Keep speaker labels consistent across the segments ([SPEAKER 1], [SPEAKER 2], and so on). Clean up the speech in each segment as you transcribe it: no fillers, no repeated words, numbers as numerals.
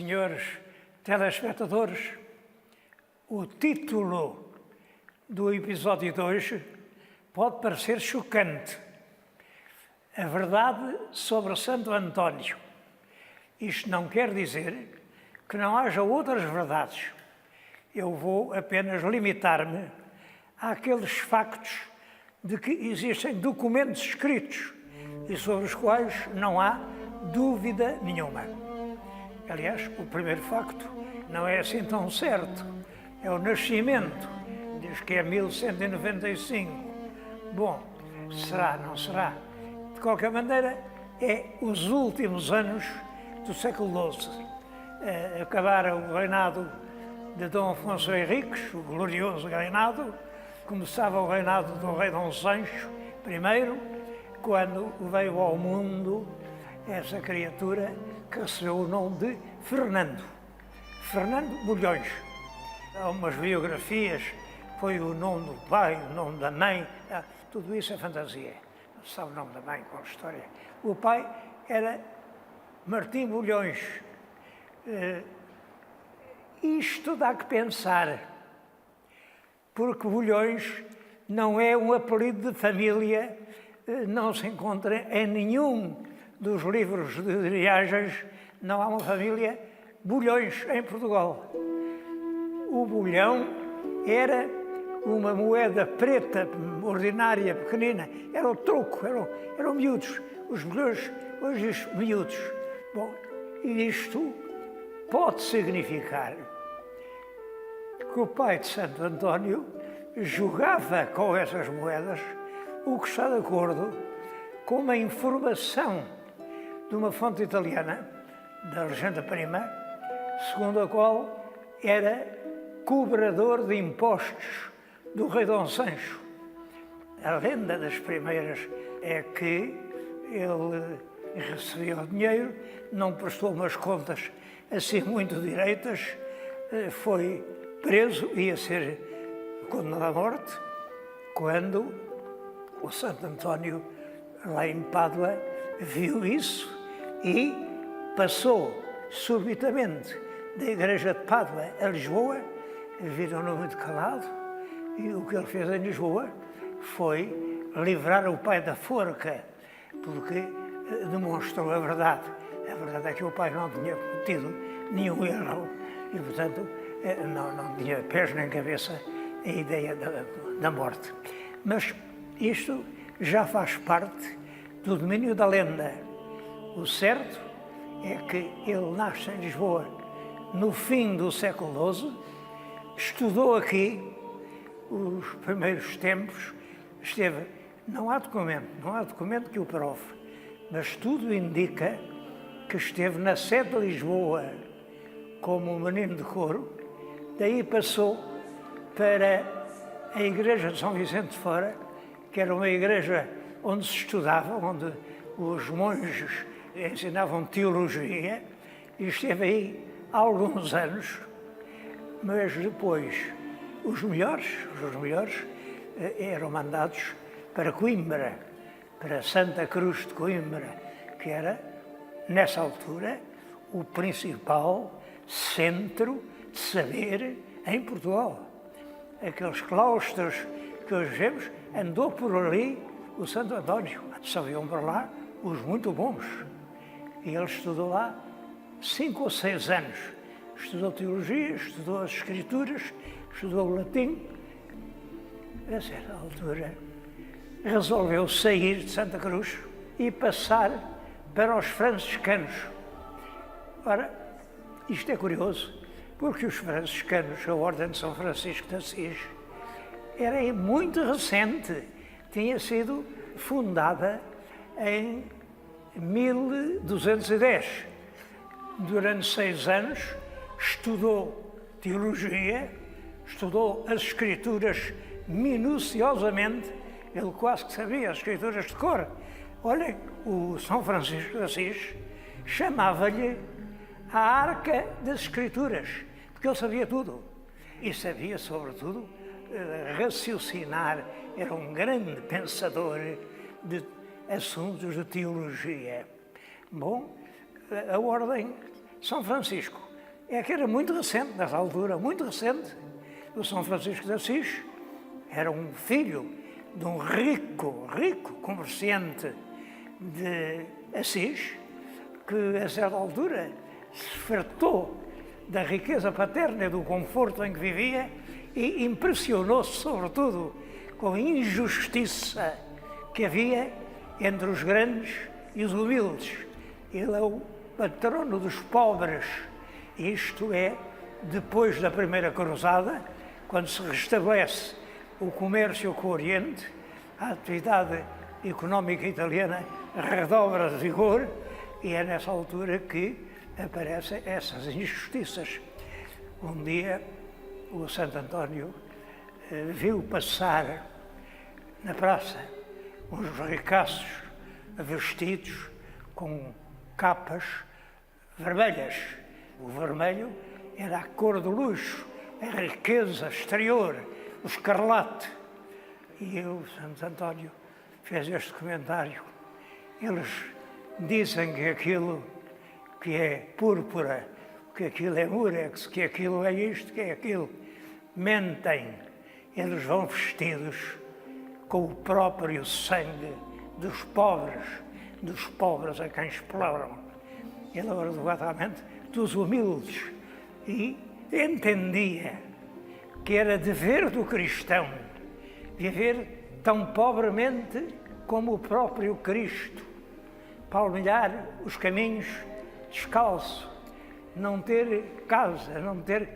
[SPEAKER 1] senhores telespectadores, o título do episódio de hoje pode parecer chocante. A verdade sobre Santo António. Isto não quer dizer que não haja outras verdades. Eu vou apenas limitar-me àqueles factos de que existem documentos escritos e sobre os quais não há dúvida nenhuma. Aliás, o primeiro facto não é assim tão certo. É o nascimento, diz que é 1195. Bom, será, não será? De qualquer maneira, é os últimos anos do século XII. Acabara o reinado de Dom Afonso Henriques, o glorioso reinado. Começava o reinado do rei Dom Sancho I, quando veio ao mundo essa criatura que recebeu o nome de Fernando. Fernando Bulhões. Há umas biografias, foi o nome do pai, o nome da mãe, tudo isso é fantasia. Não se sabe o nome da mãe, qual a história. O pai era Martim Bulhões. Isto dá que pensar, porque Bulhões não é um apelido de família, não se encontra em nenhum dos livros de viagens, não há uma família Bulhões em Portugal. O bulhão era uma moeda preta, ordinária, pequenina, era o troco, eram miúdos, os bulhões, hoje os miúdos. Bom, isto pode significar que o pai de Santo António jogava com essas moedas, o que está de acordo com uma informação de uma fonte italiana, da Legenda Prima, segundo a qual era cobrador de impostos do rei Dom Sancho. A lenda das primeiras é que ele recebia o dinheiro, não prestou umas contas assim muito direitas, foi preso, ia ser condenado à morte, quando o Santo António, lá em Pádua, viu isso e passou subitamente da igreja de Pádua a Lisboa, viram-no muito calado, e o que ele fez em Lisboa foi livrar o pai da forca, porque demonstrou a verdade. A verdade é que o pai não tinha cometido nenhum erro e, portanto, não tinha pés nem cabeça a ideia da morte. Mas isto já faz parte do domínio da lenda. O certo é que ele nasce em Lisboa no fim do século XII, estudou aqui os primeiros tempos, não há documento que o prove, mas tudo indica que esteve na sede de Lisboa como um menino de coro, daí passou para a igreja de São Vicente de Fora, que era uma igreja onde se estudava, onde os monges ensinavam teologia, e esteve aí há alguns anos, mas depois os melhores eram mandados para Coimbra, para Santa Cruz de Coimbra, que era, nessa altura, o principal centro de saber em Portugal. Aqueles claustros que hoje vemos, andou por ali o Santo António. Só iam para lá os muito bons. E ele estudou lá 5 ou 6 anos. Estudou teologia, estudou as escrituras, estudou o latim. A certa altura, resolveu sair de Santa Cruz e passar para os franciscanos. Ora, isto é curioso, porque os franciscanos, a Ordem de São Francisco de Assis, era muito recente, tinha sido fundada em 1210. Durante 6 anos estudou teologia, estudou as escrituras minuciosamente, ele quase que sabia as escrituras de cor. Olhem, o São Francisco de Assis chamava-lhe a Arca das Escrituras, porque ele sabia tudo. E sabia, sobretudo, raciocinar, era um grande pensador de assuntos de teologia. Bom, a Ordem São Francisco é que era muito recente, nessa altura, muito recente. O São Francisco de Assis era um filho de um rico comerciante de Assis, que a certa altura se fartou da riqueza paterna e do conforto em que vivia e impressionou-se, sobretudo, com a injustiça que havia entre os grandes e os humildes. Ele é o patrono dos pobres, isto é, depois da Primeira Cruzada, quando se restabelece o comércio com o Oriente, a atividade económica italiana redobra de vigor e é nessa altura que aparecem essas injustiças. Um dia, o Santo António viu passar na praça uns ricaços vestidos com capas vermelhas. O vermelho era a cor do luxo, a riqueza exterior, o escarlate. E o Santo António fez este comentário. Eles dizem que aquilo que é púrpura, que aquilo é úrex, que aquilo é isto, que é aquilo. Mentem. Eles vão vestidos com o próprio sangue dos pobres a quem exploram. Ele era exatamente dos humildes e entendia que era dever do cristão viver tão pobremente como o próprio Cristo, palmilhar os caminhos descalço, não ter casa, não ter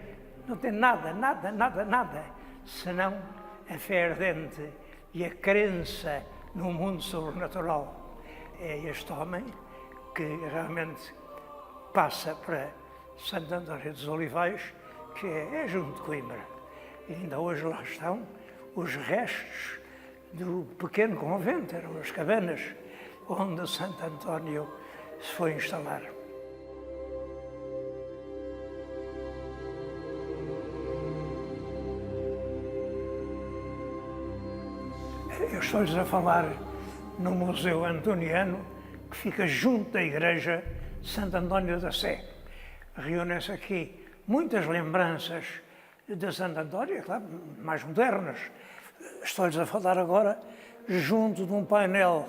[SPEAKER 1] nada, senão a fé ardente e a crença no mundo sobrenatural. É este homem que realmente passa para Santo António dos Olivais, que é junto de Coimbra. E ainda hoje lá estão os restos do pequeno convento, eram as cabanas onde Santo António se foi instalar. Eu estou-lhes a falar no Museu Antoniano, que fica junto da igreja Santo António da Sé. Reúnem-se aqui muitas lembranças de Santo António, claro, mais modernas. Estou-lhes a falar agora junto de um painel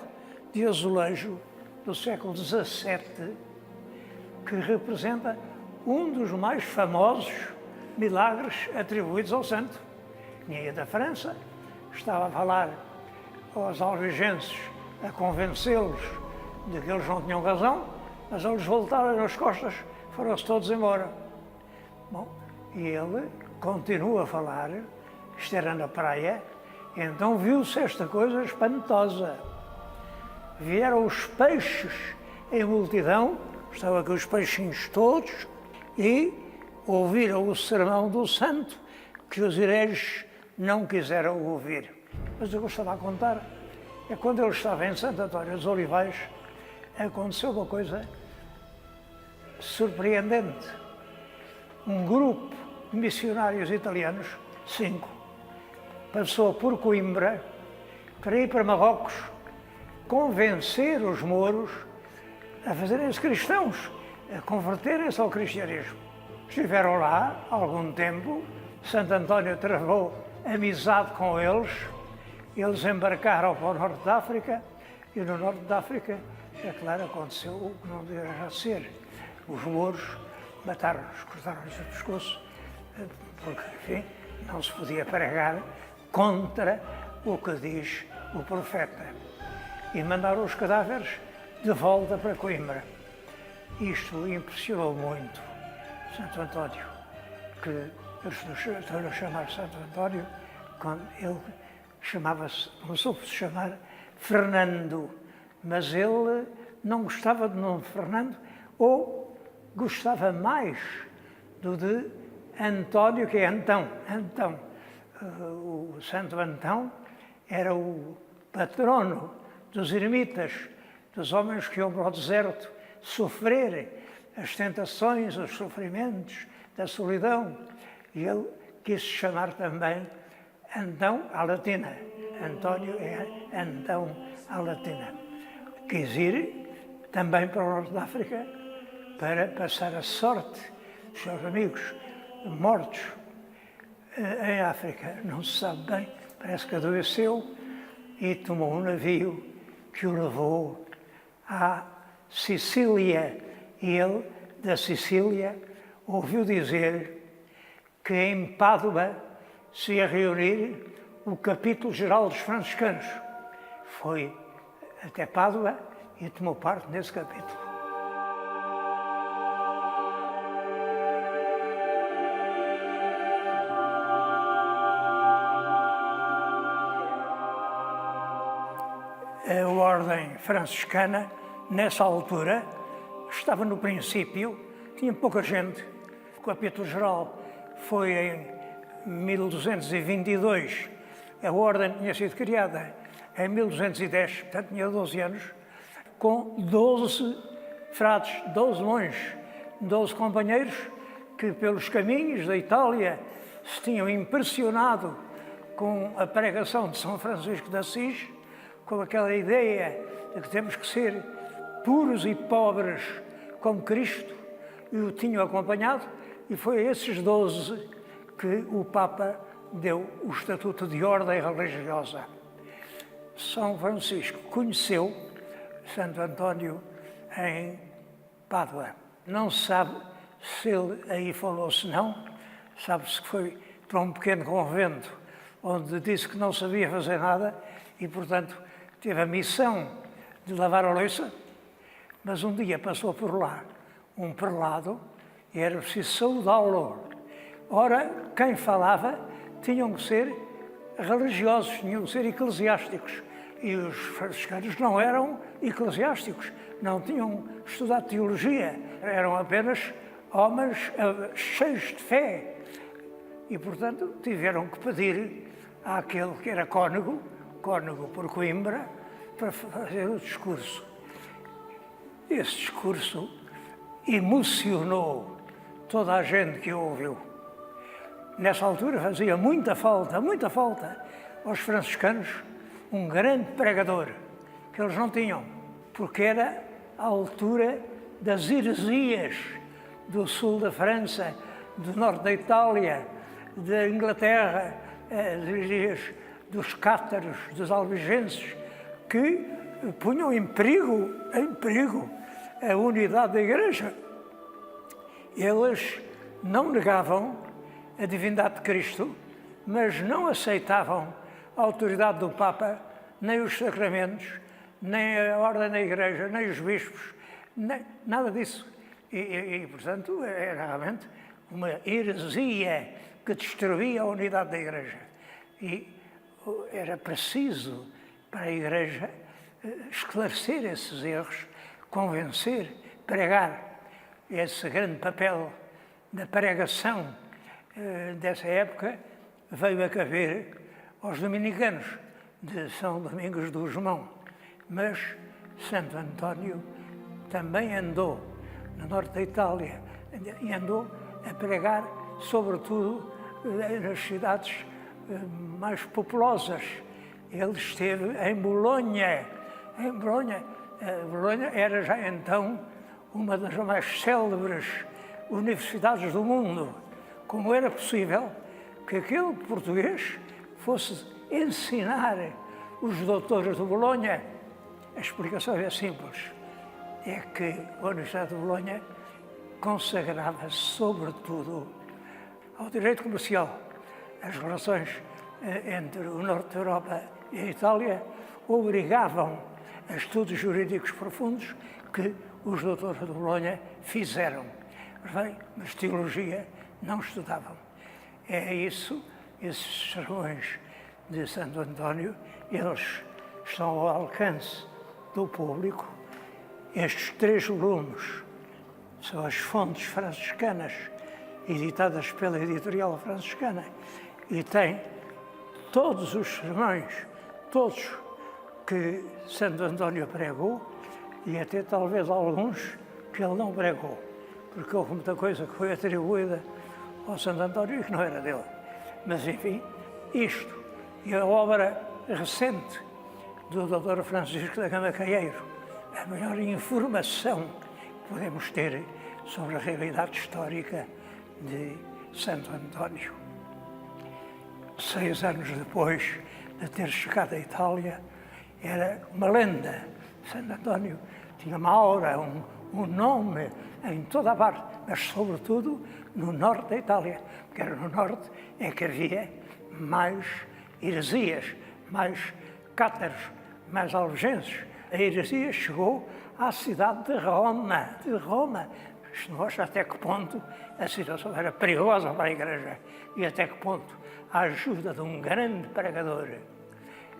[SPEAKER 1] de azulejo do século XVII, que representa um dos mais famosos milagres atribuídos ao santo. Vinha da França, estava a falar aos albigenses, a convencê-los de que eles não tinham razão, mas eles voltaram as costas, foram-se todos embora. Bom, e ele continua a falar, isto era na praia, então viu-se esta coisa espantosa. Vieram os peixes em multidão, estavam aqui os peixinhos todos, e ouviram o sermão do santo, que os hereges não quiseram ouvir. Mas eu gostava de contar, é quando ele estava em Santo António dos Olivais, aconteceu uma coisa surpreendente. Um grupo de missionários italianos, 5, passou por Coimbra para ir para Marrocos convencer os mouros a fazerem-se cristãos, a converterem-se ao cristianismo. Estiveram lá algum tempo, Santo António travou amizade com eles, eles embarcaram para o Norte da África e no Norte da África, é claro, aconteceu o que não deveria ser. Os mouros mataram-nos, cortaram-nos o pescoço, porque, enfim, não se podia pregar contra o que diz o profeta. E mandaram os cadáveres de volta para Coimbra. Isto impressionou muito Santo António, que eu estou a chamar Santo António, quando ele chamava-se, começou por se chamar Fernando, mas ele não gostava do nome Fernando, ou gostava mais do de António, que é Antão. O Santo Antão era o patrono dos eremitas, dos homens que iam para o deserto sofrer as tentações, os sofrimentos da solidão. E ele quis se chamar também Antão à latina. António é Antão à latina. Quis ir também para o Norte da África para passar a sorte de dos seus amigos mortos em África. Não se sabe bem, parece que adoeceu e tomou um navio que o levou à Sicília. E ele, da Sicília, ouviu dizer que em Pádua se ia reunir o capítulo geral dos franciscanos. Foi até Pádua e tomou parte nesse capítulo. A ordem franciscana, nessa altura, estava no princípio, tinha pouca gente. O capítulo geral foi em 1222. A ordem tinha sido criada em 1210, portanto tinha 12 anos, com 12 frades, 12 monges, 12 companheiros que pelos caminhos da Itália se tinham impressionado com a pregação de São Francisco de Assis, com aquela ideia de que temos que ser puros e pobres como Cristo, e o tinham acompanhado, e foi a esses 12 que o Papa deu o estatuto de ordem religiosa. São Francisco conheceu Santo António em Pádua. Não se sabe se ele aí falou, se não, sabe-se que foi para um pequeno convento, onde disse que não sabia fazer nada e, portanto, teve a missão de lavar a louça, mas um dia passou por lá um prelado e era preciso saudá-lo. Ora, quem falava tinham que ser religiosos, tinham que ser eclesiásticos. E os franciscanos não eram eclesiásticos, não tinham estudado teologia, eram apenas homens cheios de fé. E, portanto, tiveram que pedir àquele que era cônego por Coimbra, para fazer o discurso. Esse discurso emocionou toda a gente que o ouviu. Nessa altura fazia muita falta aos franciscanos um grande pregador, que eles não tinham, porque era a altura das heresias do sul da França, do norte da Itália, da Inglaterra, as heresias dos cátaros, dos albigenses, que punham em perigo a unidade da Igreja. Eles não negavam a divindade de Cristo, mas não aceitavam a autoridade do Papa, nem os sacramentos, nem a ordem da Igreja, nem os bispos, nada disso. E, portanto, era realmente uma heresia que destruía a unidade da Igreja. E era preciso para a Igreja esclarecer esses erros, convencer, pregar. Esse grande papel da pregação dessa época veio a caber aos dominicanos de São Domingos do Gusmão. Mas Santo António também andou no norte da Itália e andou a pregar, sobretudo nas cidades mais populosas. Ele esteve em Bolonha. Bolonha era já então uma das mais célebres universidades do mundo. Como era possível que aquele português fosse ensinar os doutores de Bolonha? A explicação é simples. É que a Universidade de Bolonha consagrava-se sobretudo ao direito comercial. As relações entre o norte da Europa e a Itália obrigavam a estudos jurídicos profundos que os doutores de Bolonha fizeram. Mas teologia não estudavam. É isso, esses sermões de Santo António, eles estão ao alcance do público. Estes 3 volumes são as fontes franciscanas, editadas pela editorial franciscana, e têm todos os sermões, todos que Santo António pregou, e até talvez alguns que ele não pregou, porque houve muita coisa que foi atribuída ao Santo António e que não era dele. Mas, enfim, isto e a obra recente do Dr. Francisco da Gama Caieiro, a maior informação que podemos ter sobre a realidade histórica de Santo António. 6 anos depois de ter chegado à Itália, era uma lenda. Santo António tinha uma aura, um nome em toda a parte, mas sobretudo no norte da Itália, porque era no norte em que havia mais heresias, mais cátaros, mais albigenses. A heresia chegou à cidade de Roma. Isto mostra até que ponto a situação era perigosa para a Igreja e até que ponto a ajuda de um grande pregador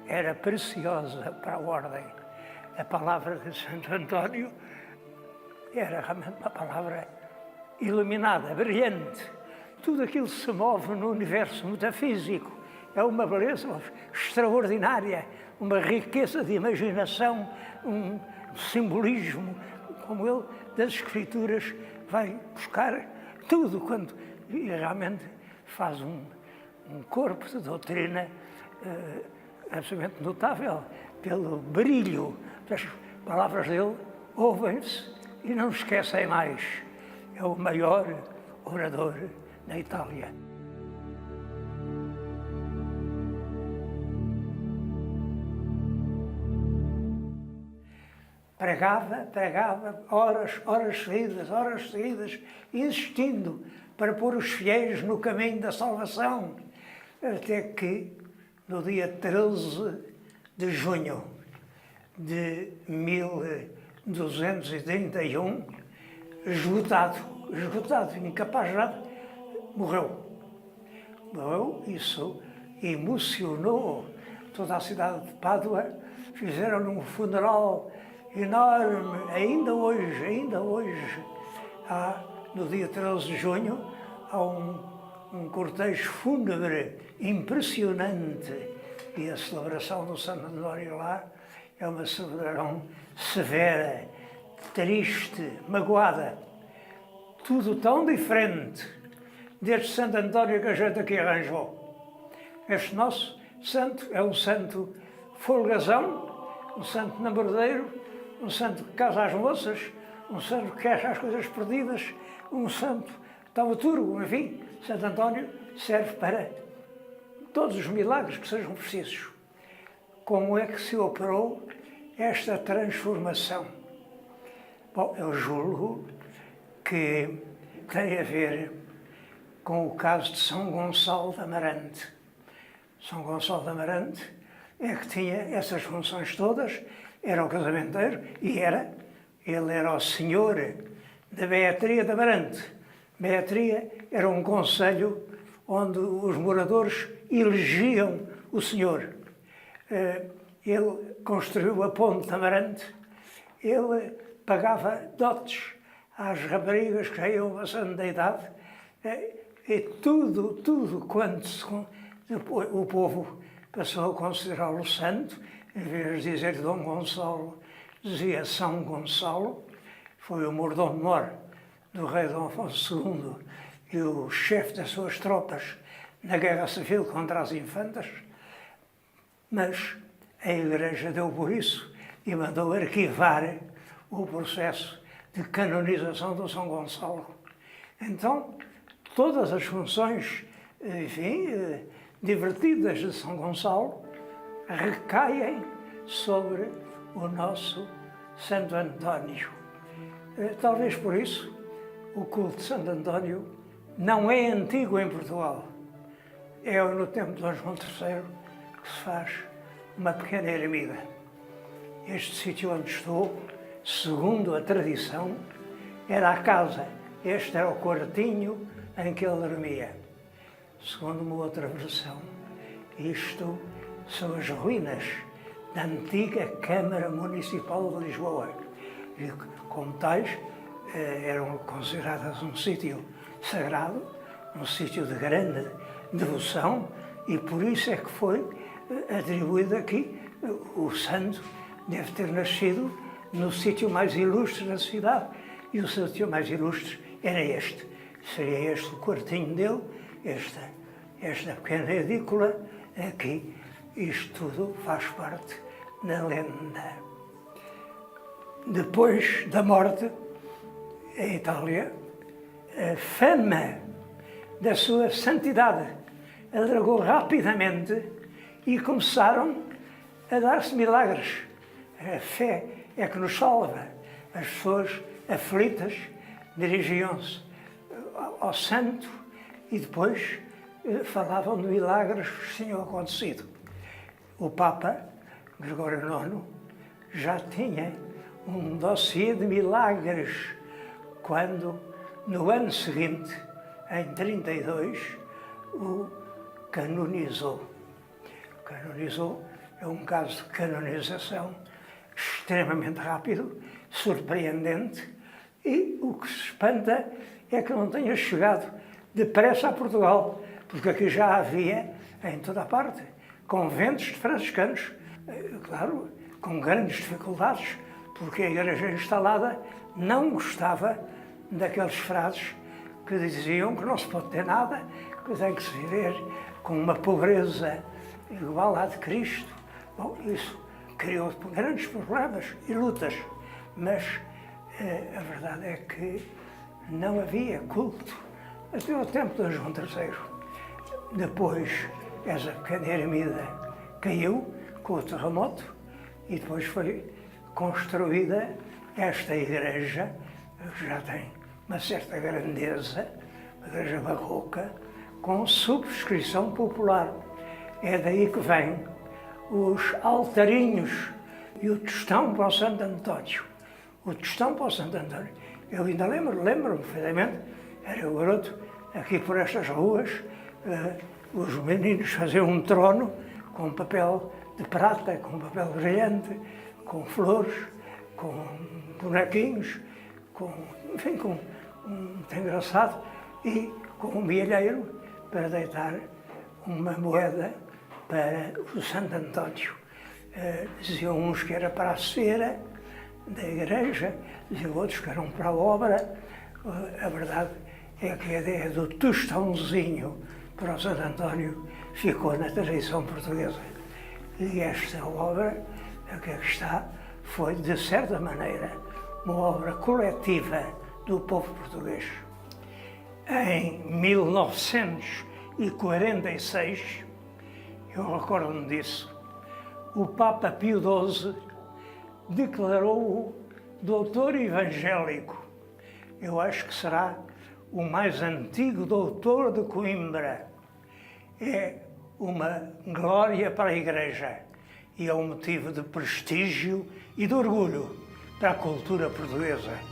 [SPEAKER 1] era preciosa para a ordem. A palavra de Santo António era realmente uma palavra iluminada, brilhante. Tudo aquilo se move no universo metafísico. É uma beleza extraordinária, uma riqueza de imaginação, um simbolismo, como ele, das Escrituras, vai buscar tudo quando realmente faz um corpo de doutrina absolutamente notável, pelo brilho das palavras dele, ouvem-se e não esquecem mais. É o maior orador da Itália. Pregava horas seguidas, insistindo para pôr os fiéis no caminho da salvação, até que, no dia 13 de junho de 1231, esgotado, incapaz já, morreu. Isso emocionou toda a cidade de Pádua, fizeram-lhe um funeral enorme, ainda hoje, no dia 13 de junho, há um cortejo fúnebre impressionante, e a celebração do Santo António lá é uma celebração severa, triste, magoada. Tudo tão diferente deste Santo António que a gente aqui arranjou. Este nosso santo é um santo folgazão, um santo namoradeiro, um santo que casa às moças, um santo que acha as coisas perdidas, um santo taumaturgo, enfim. Santo António serve para todos os milagres que sejam precisos. Como é que se operou esta transformação? Bom, eu julgo que tem a ver com o caso de São Gonçalo de Amarante. São Gonçalo de Amarante é que tinha essas funções todas, era o casamenteiro e ele era o senhor da Beatria de Amarante. Beatria era um concelho onde os moradores elegiam o senhor. Ele construiu a ponte de Amarante, ele pagava dotes às raparigas que já iam passando da idade, e tudo quanto o povo passou a considerá-lo santo, em vez de dizer Dom Gonçalo, dizia São Gonçalo. Foi o mordomo-mor do rei Dom Afonso II e o chefe das suas tropas na guerra civil contra as infantas, mas a Igreja deu por isso e mandou arquivar o processo de canonização do São Gonçalo. Então, todas as funções, enfim, divertidas de São Gonçalo recaem sobre o nosso Santo António. Talvez por isso o culto de Santo António não é antigo em Portugal. É no tempo de Dom João III que se faz uma pequena ermida. Este sítio onde estou, segundo a tradição, era a casa. Este era o quartinho em que ele dormia. Segundo uma outra versão, isto são as ruínas da antiga Câmara Municipal de Lisboa. E, como tais, eram consideradas um sítio sagrado, um sítio de grande devoção, e por isso é que foi atribuído aqui. O santo deve ter nascido no sítio mais ilustre da cidade, e o sítio mais ilustre era este. Seria este o quartinho dele, esta pequena edícula aqui. Isto tudo faz parte da lenda. Depois da morte, em Itália, a fama da sua santidade alargou rapidamente e começaram a dar-se milagres. A fé é que nos salva. As pessoas aflitas dirigiam-se ao santo e depois falavam de milagres que tinham acontecido. O Papa Gregório IX já tinha um dossiê de milagres quando, no ano seguinte, em 32, o canonizou. Canonizou é um caso de canonização extremamente rápido, surpreendente, e o que se espanta é que não tenha chegado depressa a Portugal, porque aqui já havia, em toda a parte, conventos de franciscanos, claro, com grandes dificuldades, porque a igreja instalada não gostava daqueles frades que diziam que não se pode ter nada, que tem que se viver com uma pobreza igual à de Cristo. Bom, isso criou grandes problemas e lutas, mas a verdade é que não havia culto até o tempo de João III. Depois, essa pequena ermida caiu com o terremoto e depois foi construída esta igreja, que já tem uma certa grandeza, uma igreja barroca, com subscrição popular. É daí que vem os altarinhos e o tostão para o Santo António. O tostão para o Santo António. Eu ainda lembro-me perfeitamente, era eu garoto, aqui por estas ruas, os meninos faziam um trono com papel de prata, com papel brilhante, com flores, com bonequinhos, enfim, muito engraçado, e com um milheiro para deitar uma moeda para o Santo António. Diziam uns que era para a cera da igreja, diziam outros que eram para a obra. A verdade é que a ideia do tostãozinho para o Santo António ficou na tradição portuguesa. E esta obra, que aqui está, foi, de certa maneira, uma obra coletiva do povo português. Em 1946, eu recordo-me disso, o Papa Pio XII declarou-o doutor evangélico. Eu acho que será o mais antigo doutor de Coimbra. É uma glória para a Igreja e é um motivo de prestígio e de orgulho para a cultura portuguesa.